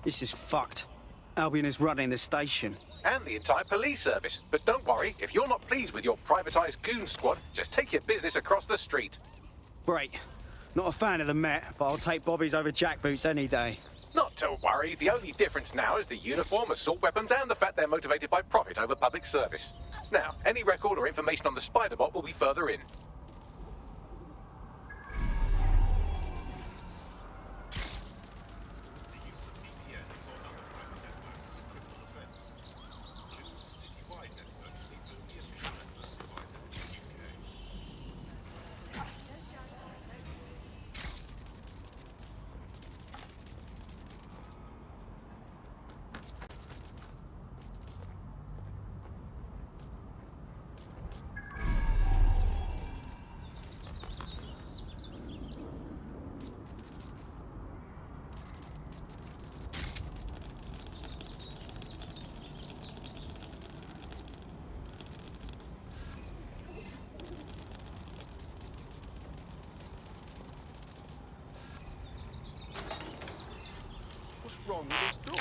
This is fucked. Albion is running the station. And the entire police service. But don't worry, if you're not pleased with your privatised goon squad, just take your business across the street. Great. Not a fan of the Met, but I'll take Bobby's over jackboots any day. Not to worry, the only difference now is the uniform, assault weapons, and the fact they're motivated by profit over public service. Now, any record or information on the Spider-Bot will be further in. Wrong with this door?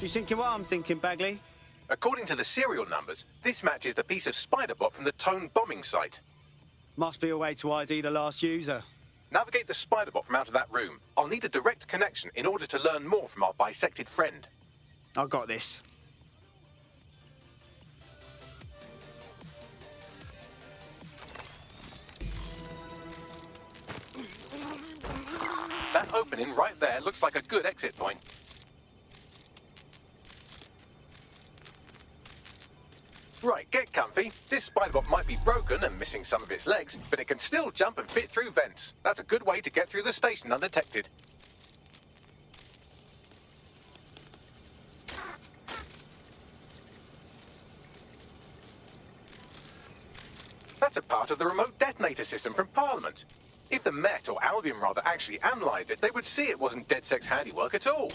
You thinking what I'm thinking, Bagley? According to the serial numbers, this matches the piece of Spider-Bot from the Tone bombing site. Must be a way to ID the last user. Navigate the Spider-Bot from out of that room. I'll need a direct connection in order to learn more from our bisected friend. I got this. That opening right there looks like a good exit point. Right, get comfy. This Spider-Bot might be broken and missing some of its legs, but it can still jump and fit through vents. That's a good way to get through the station undetected. That's a part of the remote detonator system from Parliament. If the Met, or Albion rather, actually analysed it, they would see it wasn't DedSec's handiwork at all.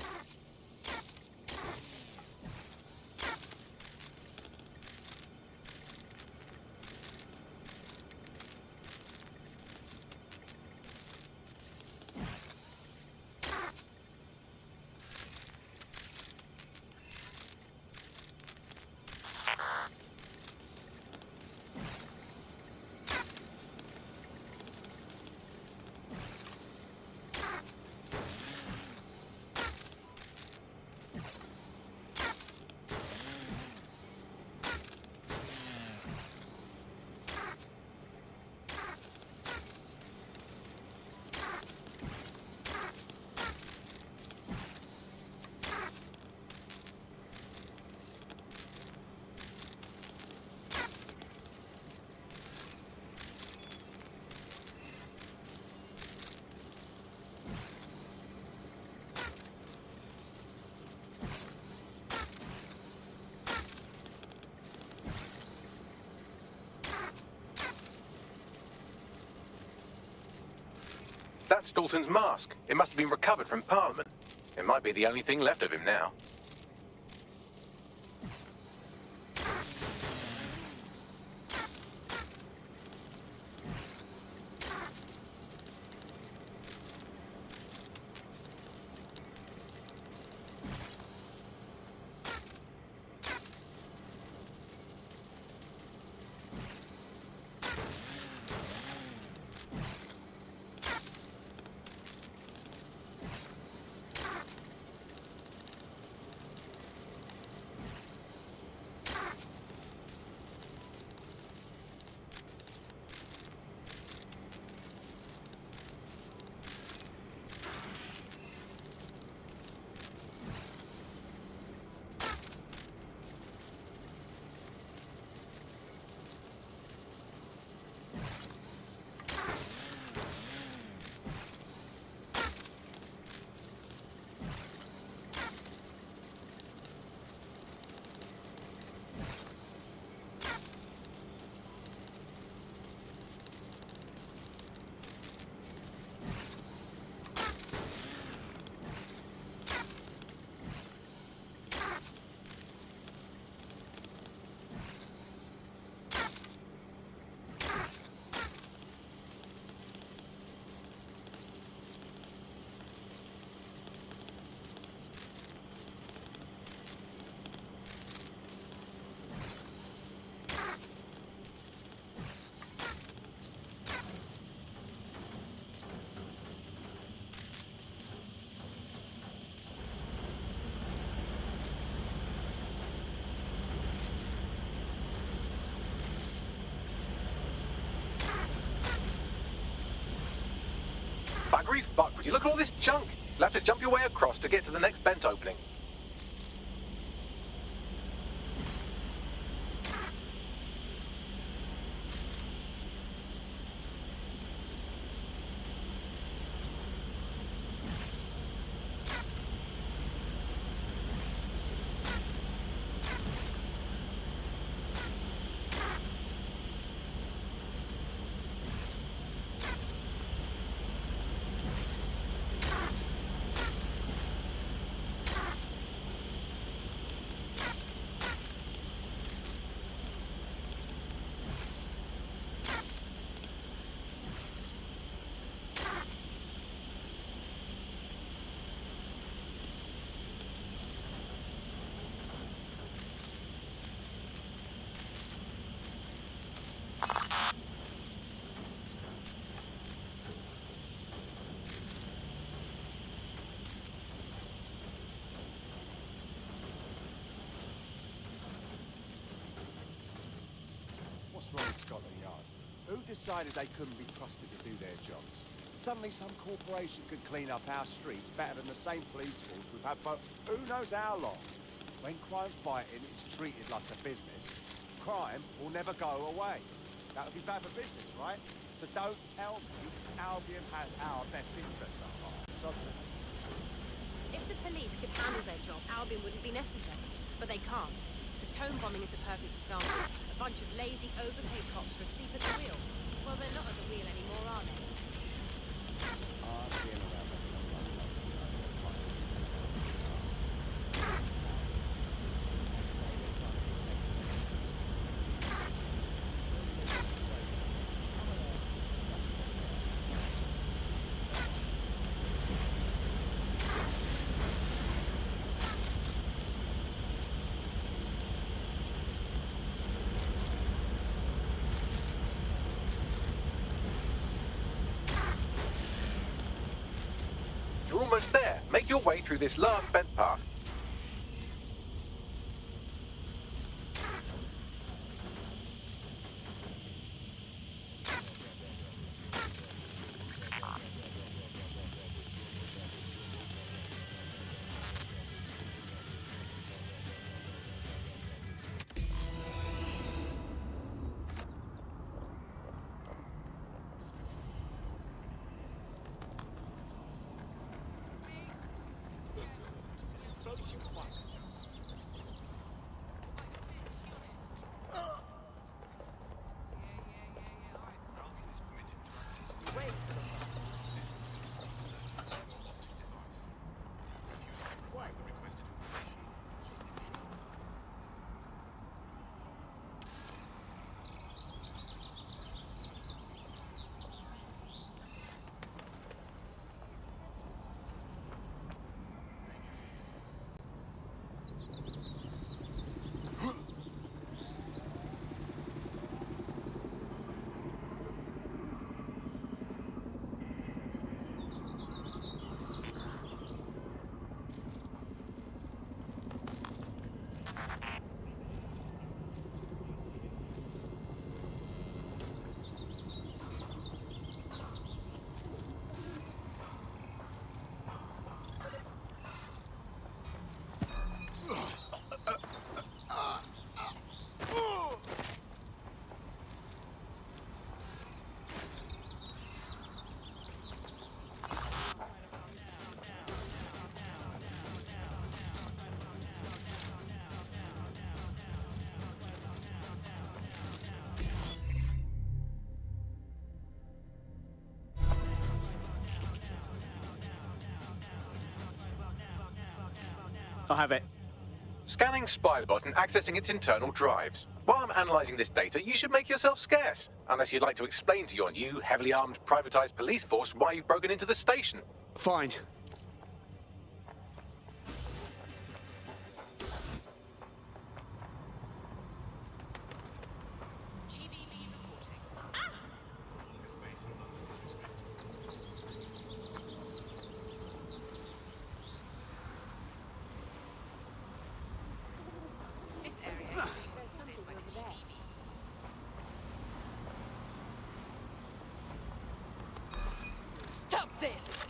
That's Dalton's mask. It must have been recovered from Parliament. It might be the only thing left of him now. Hurry fuck, would you look at all this junk? You'll have to jump your way across to get to the next vent opening. Wrong Scotland Yard. Who decided they couldn't be trusted to do their jobs? Suddenly some corporation could clean up our streets better than the same police force we've had for who knows how long. When crime's biting, it's treated like a business. Crime will never go away. That would be bad for business, right? So don't tell me Albion has our best interests at heart. Suddenly. If the police could handle their job, Albion wouldn't be necessary. But they can't. The tone bombing is a perfect example. A bunch of lazy, overpaid cops for a seat at the wheel. Well, they're not at the wheel anymore, are they? You're almost there. Make your way through this last bent path. I have it. Scanning Spiderbot and accessing its internal drives. While I'm analysing this data, you should make yourself scarce. Unless you'd like to explain to your new, heavily armed, privatised police force why you've broken into the station. Fine. Stop this.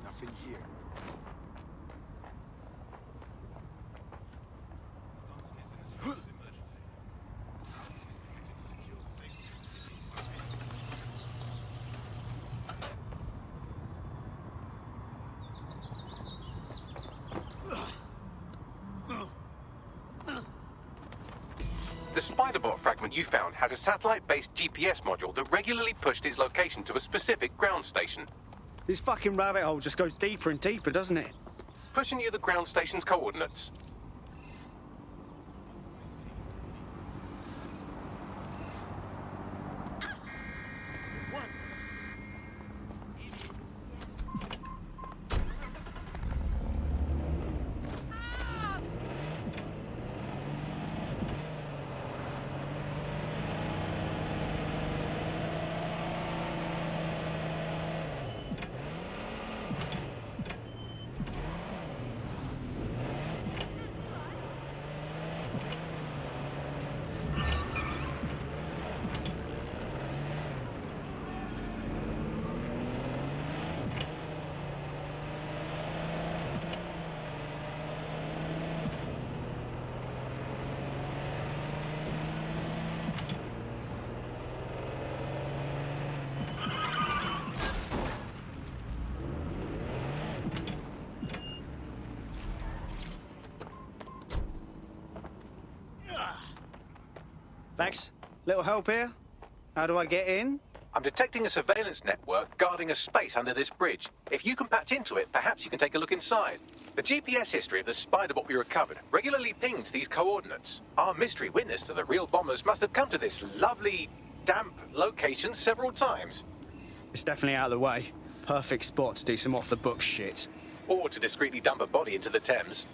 Nothing here. The Spiderbot fragment you found has a satellite-based GPS module that regularly pushed its location to a specific ground station. This fucking rabbit hole just goes deeper and deeper, doesn't it? Pushing you the ground station's coordinates. Thanks. Little help here? How do I get in? I'm detecting a surveillance network guarding a space under this bridge. If you can patch into it, perhaps you can take a look inside. The GPS history of the Spiderbot we recovered regularly pinged these coordinates. Our mystery witness to the real bombers must have come to this lovely, damp location several times. It's definitely out of the way. Perfect spot to do some off-the-books shit. Or to discreetly dump a body into the Thames.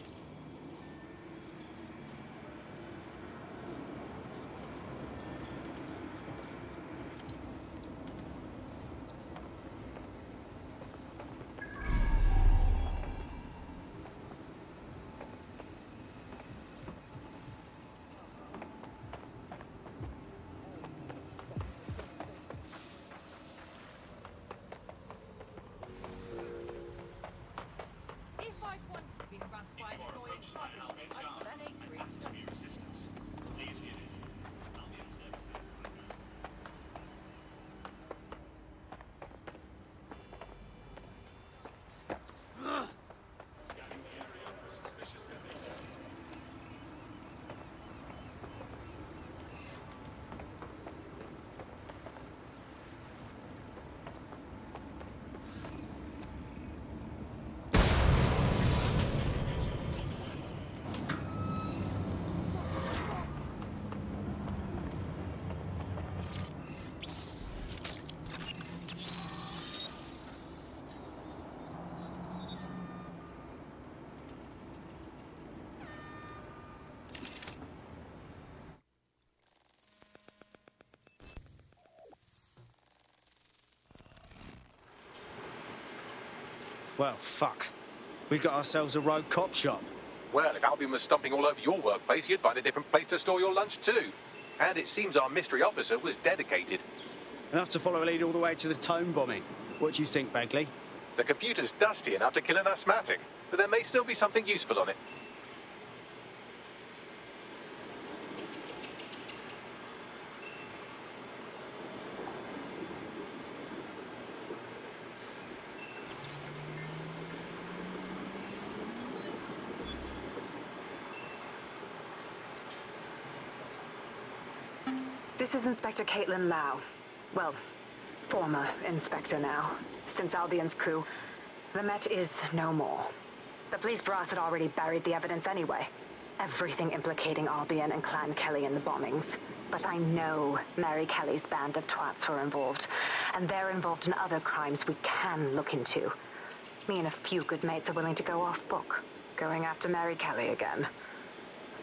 If I'd wanted to be harassed by an Well, fuck. We got ourselves a rogue cop shop. Well, if Albion was stomping all over your workplace, you'd find a different place to store your lunch too. And it seems our mystery officer was dedicated. Enough to follow a lead all the way to the Tome bombing. What do you think, Bagley? The computer's dusty enough to kill an asthmatic, but there may still be something useful on it. This is Inspector Caitlin Lau. Well, former inspector now. Since Albion's coup, the Met is no more. The police brass had already buried the evidence anyway. Everything implicating Albion and Clan Kelly in the bombings. But I know Mary Kelly's band of twats were involved, and they're involved in other crimes we can look into. Me and a few good mates are willing to go off book, going after Mary Kelly again.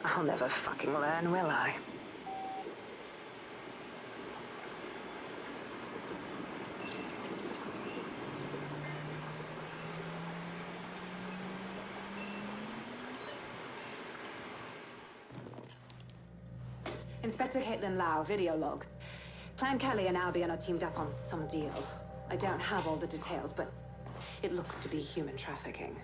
I'll never fucking learn, will I? Inspector Caitlin Lau, video log. Clan Kelly and Albion are teamed up on some deal. I don't have all the details, but it looks to be human trafficking.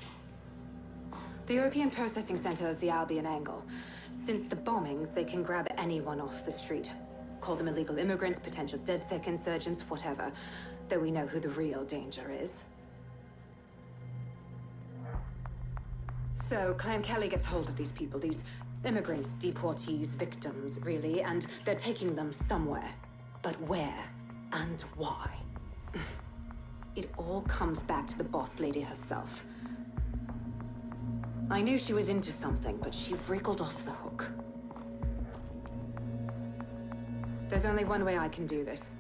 The European Processing Center is the Albion angle. Since the bombings, they can grab anyone off the street. Call them illegal immigrants, potential DedSec insurgents, whatever. Though we know who the real danger is. So, Clan Kelly gets hold of these people, these immigrants, deportees, victims, really, and they're taking them somewhere. But where and why? It all comes back to the boss lady herself. I knew she was into something, but she wriggled off the hook. There's only one way I can do this.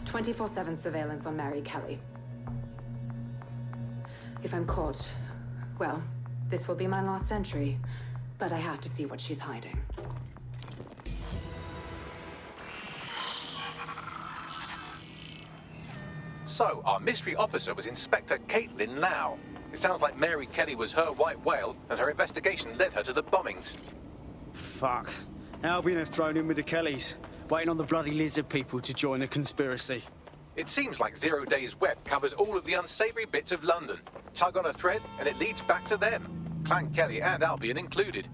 24/7 surveillance on Mary Kelly. If I'm caught, well, this will be my last entry. But I have to see what she's hiding. So, our mystery officer was Inspector Caitlin Lau. It sounds like Mary Kelly was her white whale, and her investigation led her to the bombings. Fuck. Albion have thrown in with the Kellys, waiting on the bloody lizard people to join the conspiracy. It seems like 0 Days Web covers all of the unsavory bits of London. Tug on a thread, and it leads back to them. Clan Kelly and Albion included.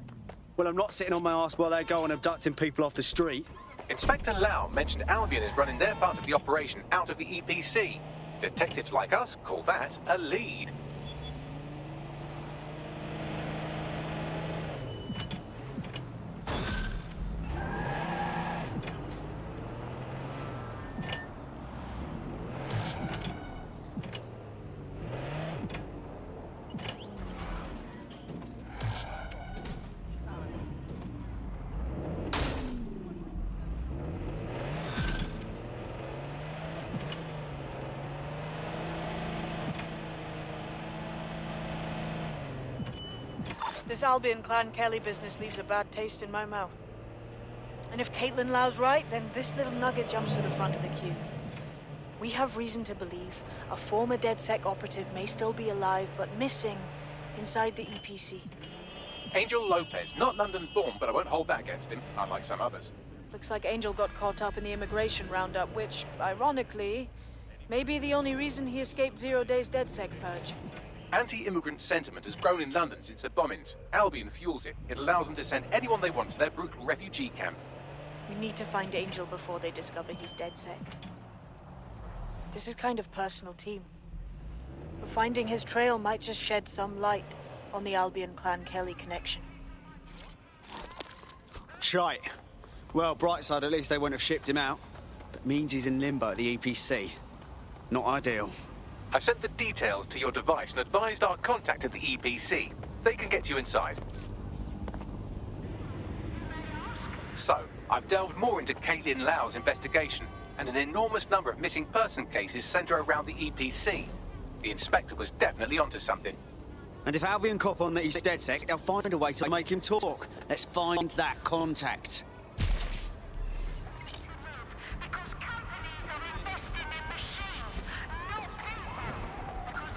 Well, I'm not sitting on my ass while they go on abducting people off the street. Inspector Lau mentioned Albion is running their part of the operation out of the EPC. Detectives like us call that a lead. This Albion Clan Kelly business leaves a bad taste in my mouth. And if Caitlin Lau's right, then this little nugget jumps to the front of the queue. We have reason to believe a former DedSec operative may still be alive, but missing inside the EPC. Angel Lopez, not London-born, but I won't hold that against him, unlike some others. Looks like Angel got caught up in the immigration roundup, which, ironically, may be the only reason he escaped 0 Days DedSec purge. Anti-immigrant sentiment has grown in London since the bombings. Albion fuels it. It allows them to send anyone they want to their brutal refugee camp. We need to find Angel before they discover he's DedSec. This is kind of personal team. But finding his trail might just shed some light on the Albion Clan Kelly connection. Shite. Well, bright side, at least they wouldn't have shipped him out. But means he's in limbo at the EPC. Not ideal. I've sent the details to your device and advised our contact at the EPC. They can get you inside. So, I've delved more into Caitlin Lau's investigation, and an enormous number of missing person cases centre around the EPC. The inspector was definitely onto something. And if Albion cop on that he's DedSec, they'll find a way to make him talk. Let's find that contact. Because companies are investing in machines, not people. Because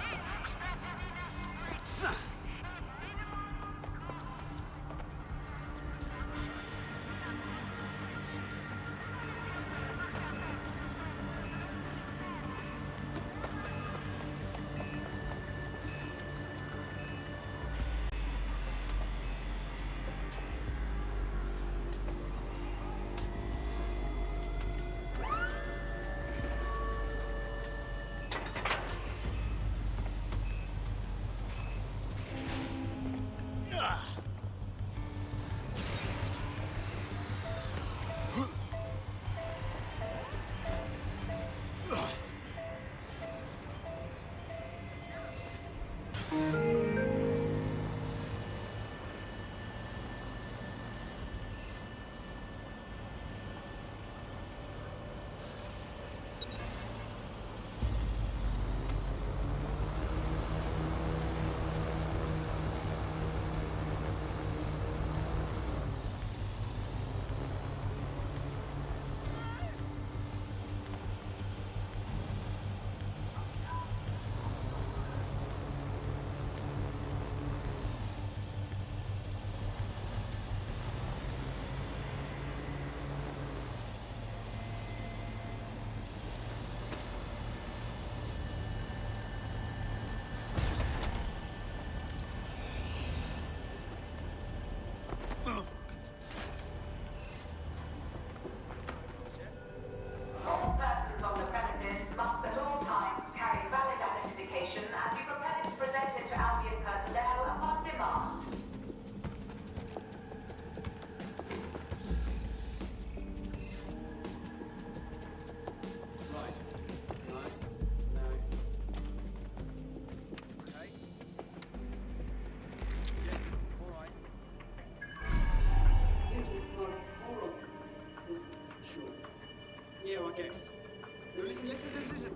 Listen.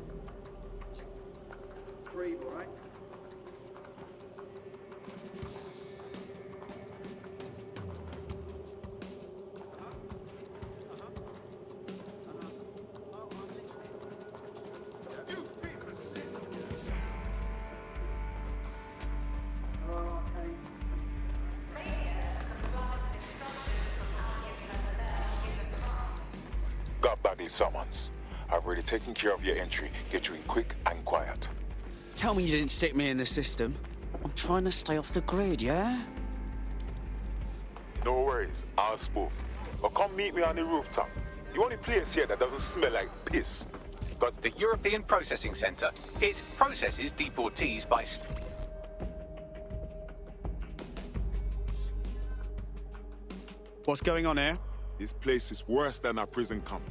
Just breathe, all right? Got back these summons. I've already taken care of your entry. Get you in quick and quiet. Tell me you didn't stick me in the system. I'm trying to stay off the grid, yeah? No worries, I'll spoof. But come meet me on the rooftop. The only place here that doesn't smell like piss. Got the European Processing Centre. It processes deportees by... What's going on here? This place is worse than a prison camp.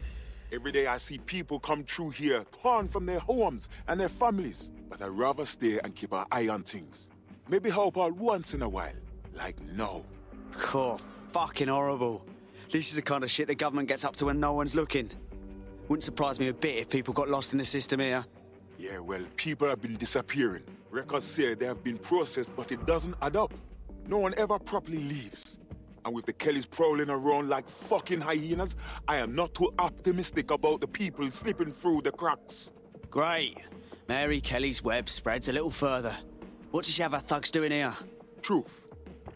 Every day I see people come through here, torn from their homes and their families. But I'd rather stay and keep an eye on things. Maybe help out once in a while. Like now. Cool. Fucking horrible. This is the kind of shit the government gets up to when no one's looking. Wouldn't surprise me a bit if people got lost in the system here. Yeah, well, people have been disappearing. Records say they have been processed, but it doesn't add up. No one ever properly leaves. And with the Kellys prowling around like fucking hyenas, I am not too optimistic about the people slipping through the cracks. Great. Mary Kelly's web spreads a little further. What does she have her thugs doing here? Truth.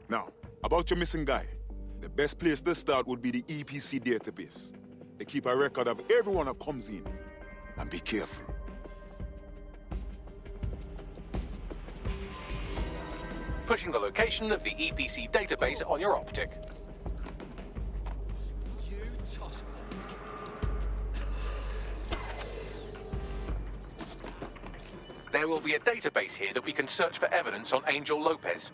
Now, about your missing guy. The best place to start would be the EPC database. They keep a record of everyone that comes in. And be careful. Pushing the location of the EPC database on your optic. You toss There will be a database here that we can search for evidence on Angel Lopez.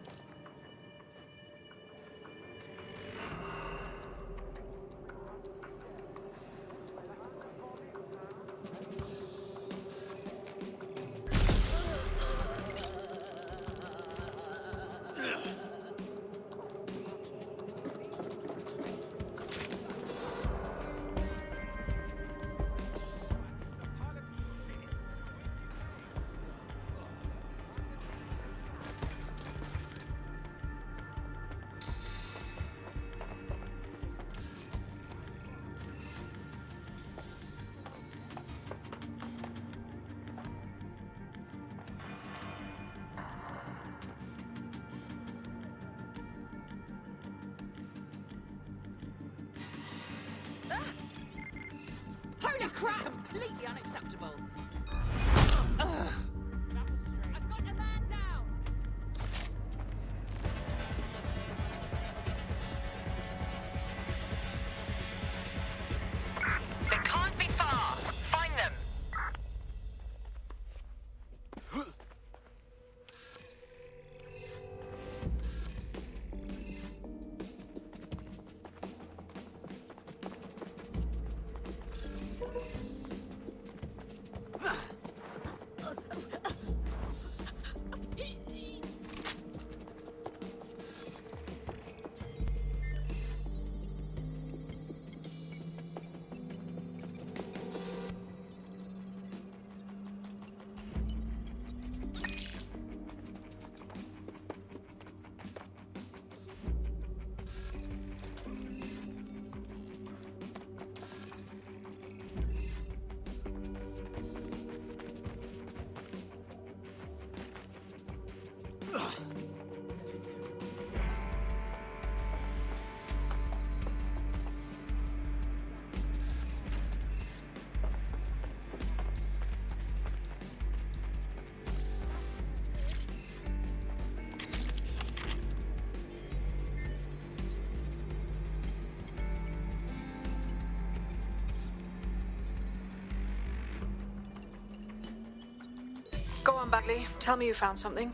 Holy crap! Completely unacceptable. I've got a man down. They can't be far. Find them. Go on, Bagley. Tell me you found something.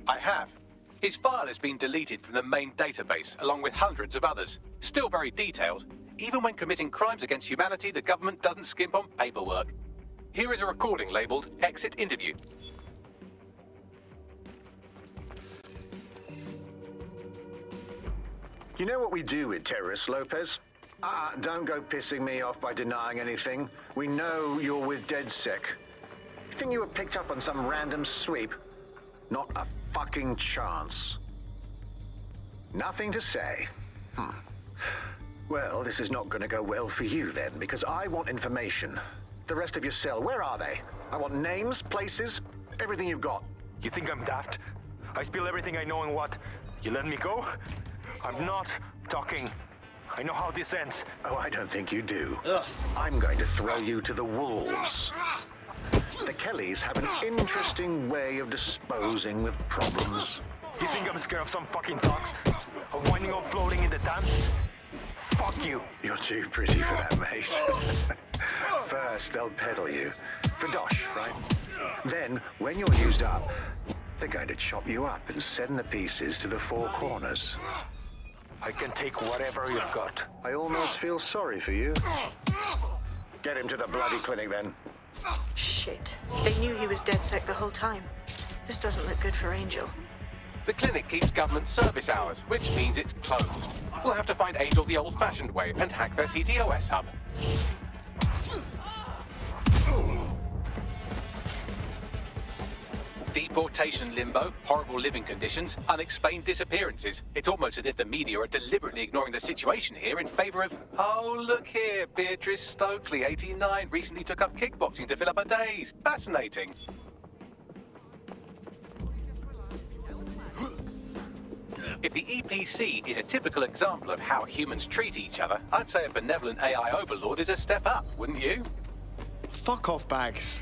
I have. His file has been deleted from the main database, along with hundreds of others. Still very detailed. Even when committing crimes against humanity, the government doesn't skimp on paperwork. Here is a recording labelled Exit Interview. You know what we do with terrorists, Lopez? Don't go pissing me off by denying anything. We know you're with DedSec. You think you were picked up on some random sweep? Not a fucking chance. Nothing to say. Well, this is not going to go well for you then, because I want information. The rest of your cell, where are they? I want names, places, everything you've got. You think I'm daft? I spill everything I know and what? You let me go? I'm not talking. I know how this ends. Oh, I don't think you do. Ugh. I'm going to throw you to the wolves. The Kellys have an interesting way of disposing with problems. You think I'm scared of some fucking dogs? Of winding up floating in the dance? Fuck you. You're too pretty for that, mate. First, they'll peddle you. For dosh, right? Then, when you're used up, they're going to chop you up and send the pieces to the four corners. I can take whatever you've got. I almost feel sorry for you. Get him to the bloody clinic, then. Shit. They knew he was DedSec the whole time. This doesn't look good for Angel. The clinic keeps government service hours, which means it's closed. We'll have to find Angel the old-fashioned way and hack their CTOS hub. Deportation limbo, horrible living conditions, unexplained disappearances. It's almost as if the media are deliberately ignoring the situation here in favor of... Oh, look here, Beatrice Stokely, 89, recently took up kickboxing to fill up her days. Fascinating. If the EPC is a typical example of how humans treat each other, I'd say a benevolent AI overlord is a step up, wouldn't you? Fuck off, Bags.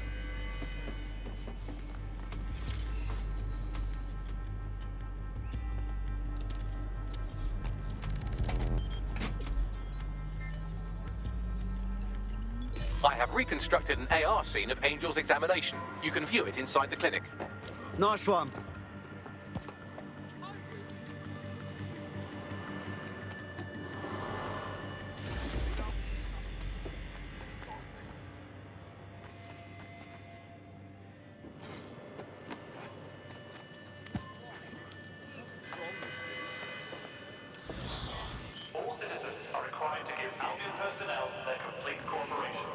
I have reconstructed an AR scene of Angel's examination. You can view it inside the clinic. Nice one. All citizens are required to give Albion personnel their complete cooperation.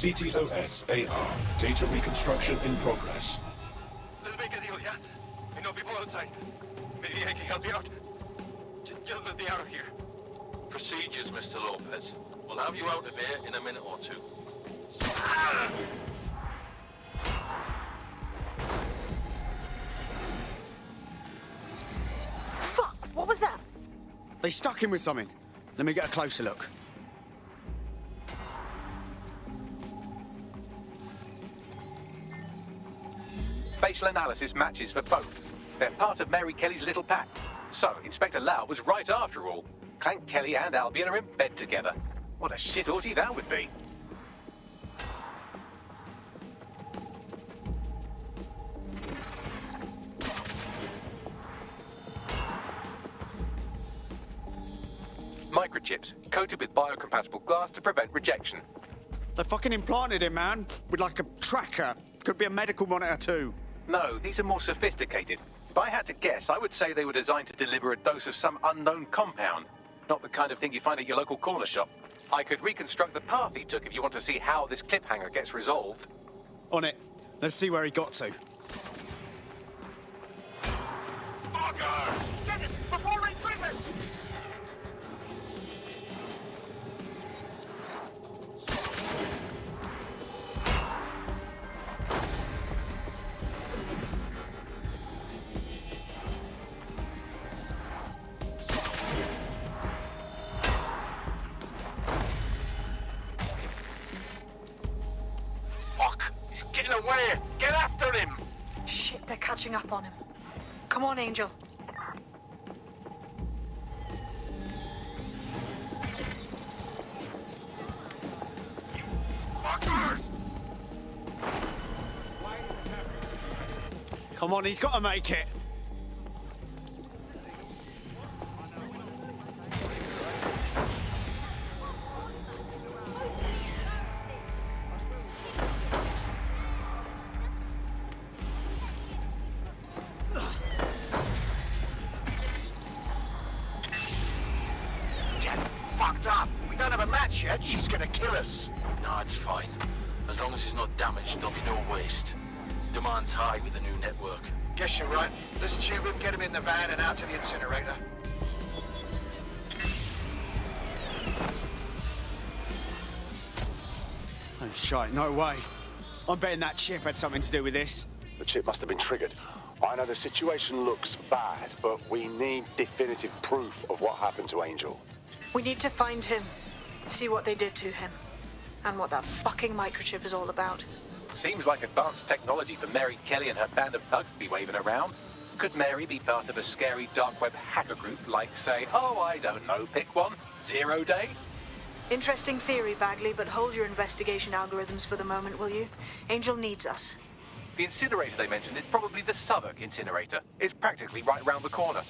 CTOS-AR. Data reconstruction in progress. Let's make a deal, yeah? I know people outside. Maybe I can help you out. Just let me out of here. Procedures, Mr. Lopez. We'll have you out of here in a minute or two. Fuck, what was that? They stuck him with something. Let me get a closer look. Facial analysis matches for both. They're part of Mary Kelly's little pack. So, Inspector Lau was right after all. Clank Kelly and Albion are in bed together. What a shit orgy that would be. Microchips, coated with biocompatible glass to prevent rejection. They fucking implanted him, man. With like a tracker. Could be a medical monitor too. No, these are more sophisticated. If I had to guess, I would say they were designed to deliver a dose of some unknown compound. Not the kind of thing you find at your local corner shop. I could reconstruct the path he took if you want to see how this cliffhanger gets resolved. On it. Let's see where he got to. Fucker! Get it before he triggers! Away! Get after him! Shit, they're catching up on him. Come on, Angel. Fuckers! Come on, he's got to make it. She's gonna kill us. No, it's fine. As long as he's not damaged, there'll be no waste. Demand's high with the new network. Guess you're right. Let's tube him, get him in the van and out to the incinerator. Oh, shite, no way. I'm betting that chip had something to do with this. The chip must have been triggered. I know the situation looks bad, but we need definitive proof of what happened to Angel. We need to find him. See what they did to him. And what that fucking microchip is all about. Seems like advanced technology for Mary Kelly and her band of thugs to be waving around. Could Mary be part of a scary dark web hacker group like, say, oh, I don't know, pick one, 0 Day? Interesting theory, Bagley, but hold your investigation algorithms for the moment, will you? Angel needs us. The incinerator they mentioned is probably the Southwark incinerator. It's practically right round the corner.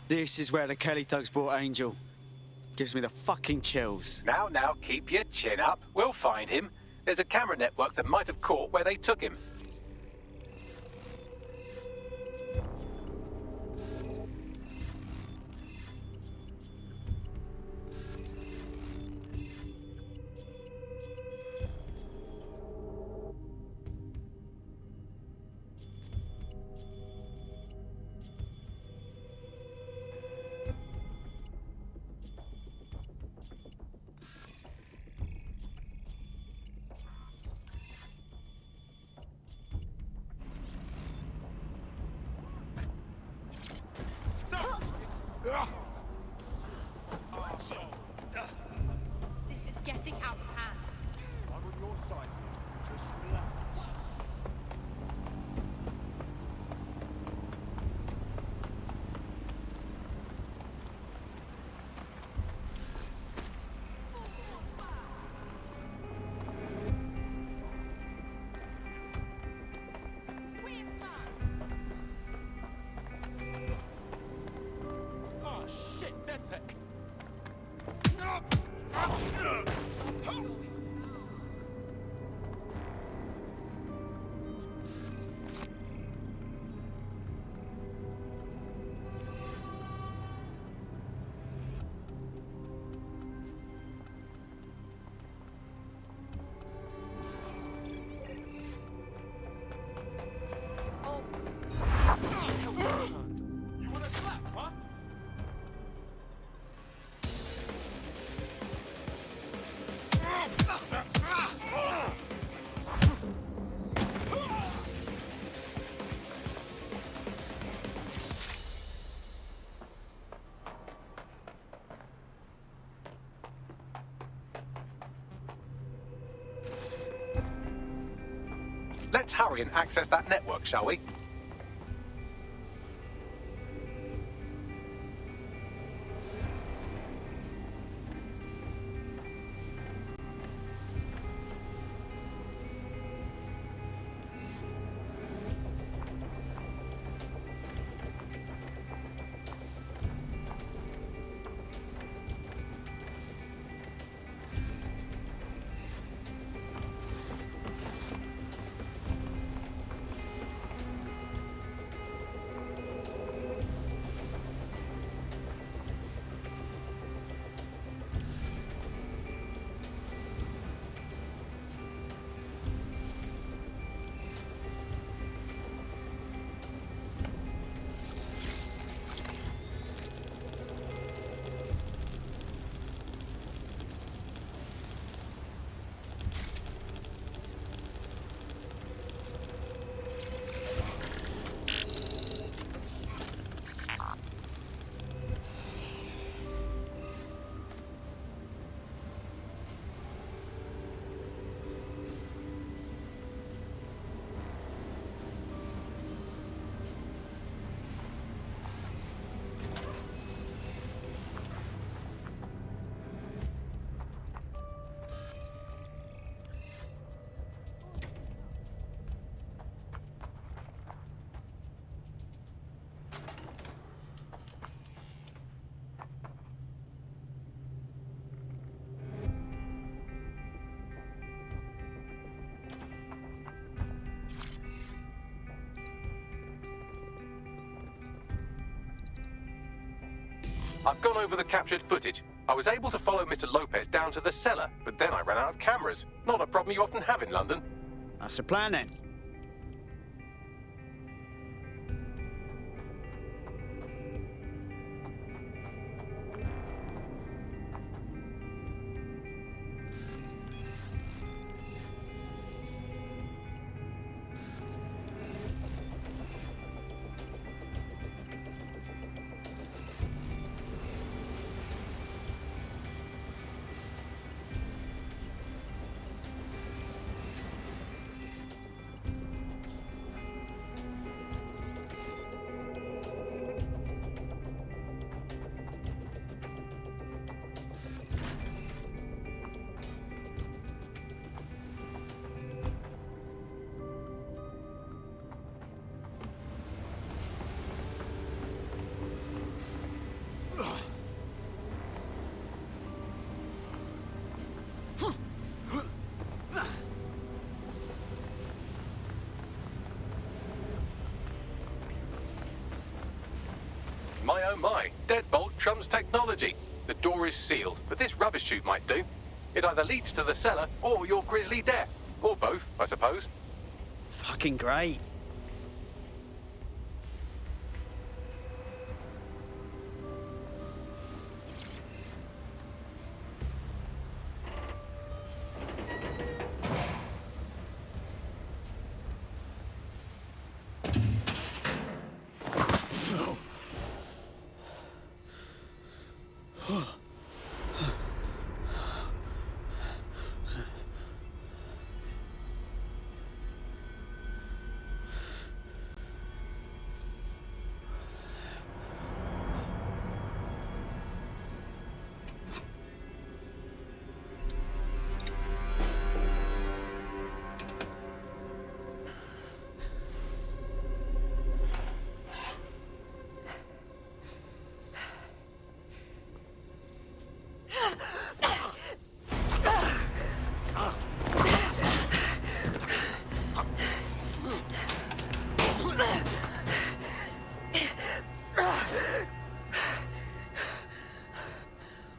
This is where the Kelly thugs brought Angel. Gives me the fucking chills. Now, keep your chin up. We'll find him. There's a camera network that might have caught where they took him. This is getting out of hand. I'm on your side here. Just relax. Oh shit, that's it. You wanna slap, huh? Let's hurry and access that network, shall we? I've gone over the captured footage. I was able to follow Mr. Lopez down to the cellar, but then I ran out of cameras. Not a problem you often have in London. That's the plan then. My oh my, deadbolt trumps technology. The door is sealed, but this rubbish chute might do. It either leads to the cellar or your grisly death. Or both, I suppose. Fucking great.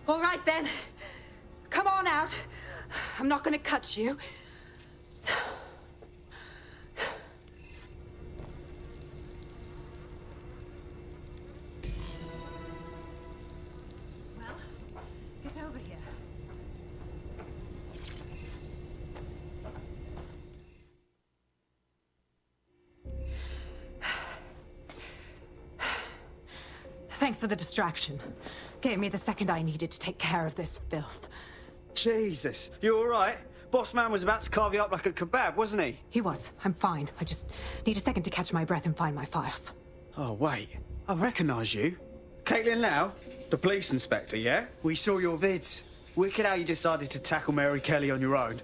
All right, then. Come on out. I'm not gonna cut you. Well, get over here. Thanks for the distraction. Gave me the second I needed to take care of this filth. Jesus, you all right? Boss man was about to carve you up like a kebab, wasn't he? He was. I'm fine. I just need a second to catch my breath and find my files. Oh, wait. I recognise you. Caitlin Lau, the police inspector, yeah? We saw your vids. Wicked how you decided to tackle Mary Kelly on your own.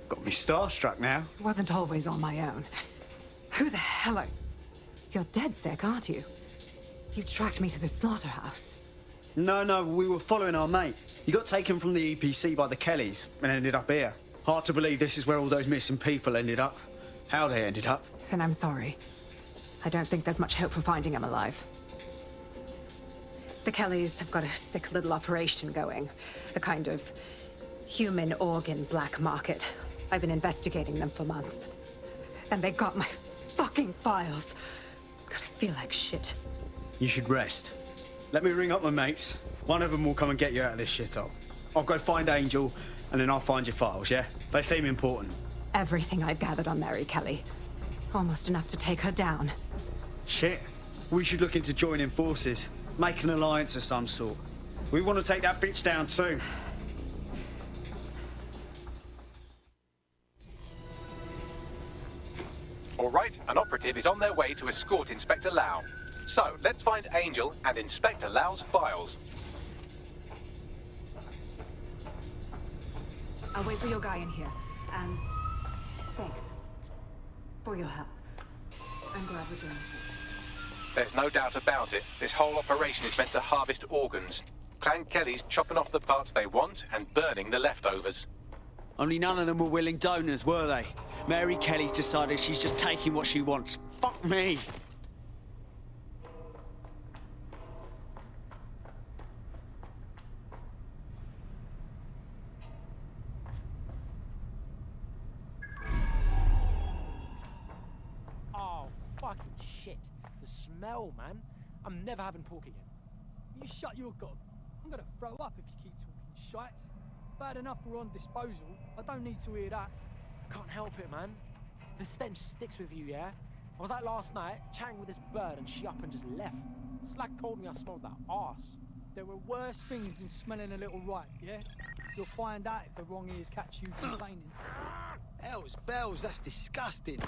Got me starstruck now. It wasn't always on my own. Who the hell are... You're dead sick, aren't you? You tracked me to the slaughterhouse. No, we were following our mate. He got taken from the EPC by the Kellys and ended up here. Hard to believe this is where all those missing people ended up. How they ended up. Then I'm sorry. I don't think there's much hope for finding him alive. The Kellys have got a sick little operation going. A kind of human organ black market. I've been investigating them for months. And they got my fucking files. God, I feel like shit. You should rest. Let me ring up my mates. One of them will come and get you out of this shithole. I'll go find Angel, and then I'll find your files, yeah? They seem important. Everything I've gathered on Mary Kelly. Almost enough to take her down. Shit. We should look into joining forces. Make an alliance of some sort. We want to take that bitch down too. All right, an operative is on their way to escort Inspector Lau. So, let's find Angel and Inspector Lau's files. I'll wait for your guy in here. And thanks for your help. I'm glad we're doing this. There's no doubt about it. This whole operation is meant to harvest organs. Clan Kelly's chopping off the parts they want and burning the leftovers. Only none of them were willing donors, were they? Mary Kelly's decided she's just taking what she wants. Fuck me. shit. The smell, man. I'm never having pork again. You shut your gob. I'm gonna throw up if you keep talking shite. Bad enough we're on disposal. I don't need to hear that. Can't help it, man. The stench sticks with you, yeah? I was like last night, chatting with this bird and she up and just left. Slag told me I smelled that arse. There were worse things than smelling a little right, yeah? You'll find out if the wrong ears catch you complaining. Hell's bells, that's disgusting.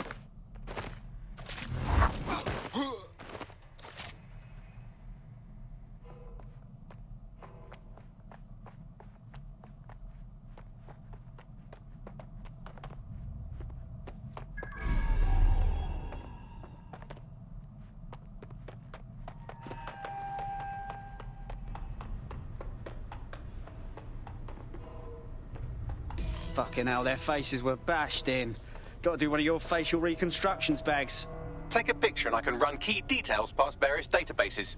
Fucking hell, their faces were bashed in. Gotta do one of your facial reconstructions, Bags. Take a picture and I can run key details past various databases.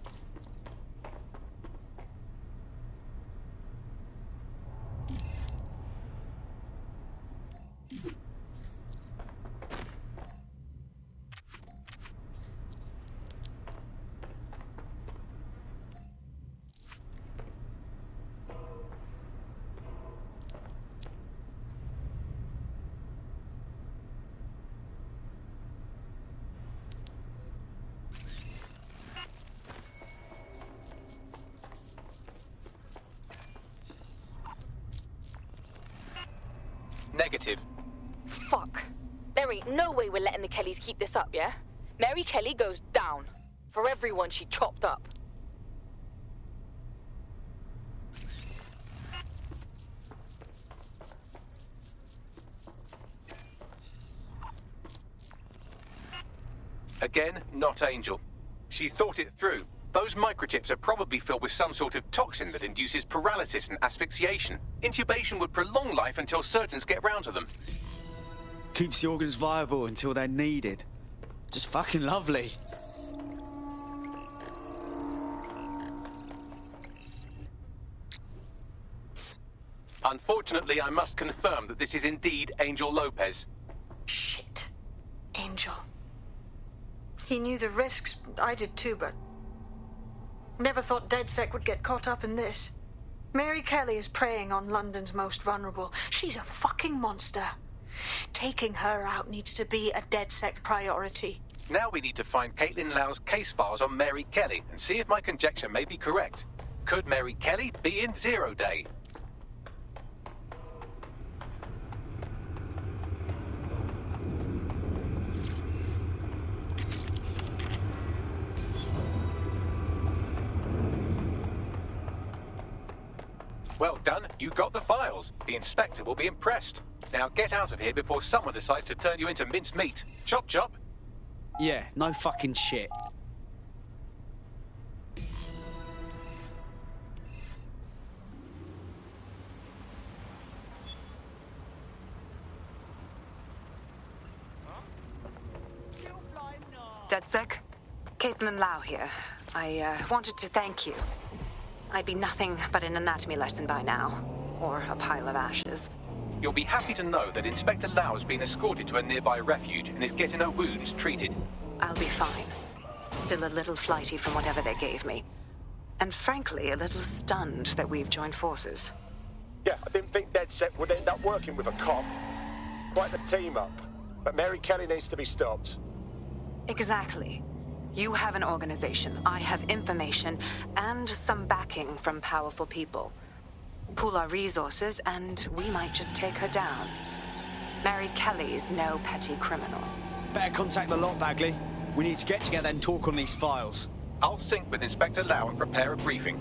Negative. Fuck. There ain't no way we're letting the Kellys keep this up, yeah? Mary Kelly goes down. For everyone she chopped up. Again, not Angel. She thought it through. Those microchips are probably filled with some sort of toxin that induces paralysis and asphyxiation. Intubation would prolong life until surgeons get round to them. Keeps the organs viable until they're needed. Just fucking lovely. Unfortunately, I must confirm that this is indeed Angel Lopez. Shit. Angel. He knew the risks. I did too, but... never thought DedSec would get caught up in this. Mary Kelly is preying on London's most vulnerable. She's a fucking monster. Taking her out needs to be a DedSec priority. Now we need to find Caitlin Lau's case files on Mary Kelly and see if my conjecture may be correct. Could Mary Kelly be in 0 Day? Well done, you got the files. The inspector will be impressed. Now get out of here before someone decides to turn you into minced meat. Chop chop. Yeah, no fucking shit. DedSec? Caitlin Lau here. I wanted to thank you. I'd be nothing but an anatomy lesson by now. Or a pile of ashes. You'll be happy to know that Inspector Lau has been escorted to a nearby refuge and is getting her wounds treated. I'll be fine. Still a little flighty from whatever they gave me. And frankly, a little stunned that we've joined forces. Yeah, I didn't think DedSec would end up working with a cop. Quite the team up. But Mary Kelly needs to be stopped. Exactly. You have an organization, I have information, and some backing from powerful people. Pool our resources, and we might just take her down. Mary Kelly's no petty criminal. Better contact the lot, Bagley. We need to get together and talk on these files. I'll sync with Inspector Lau and prepare a briefing.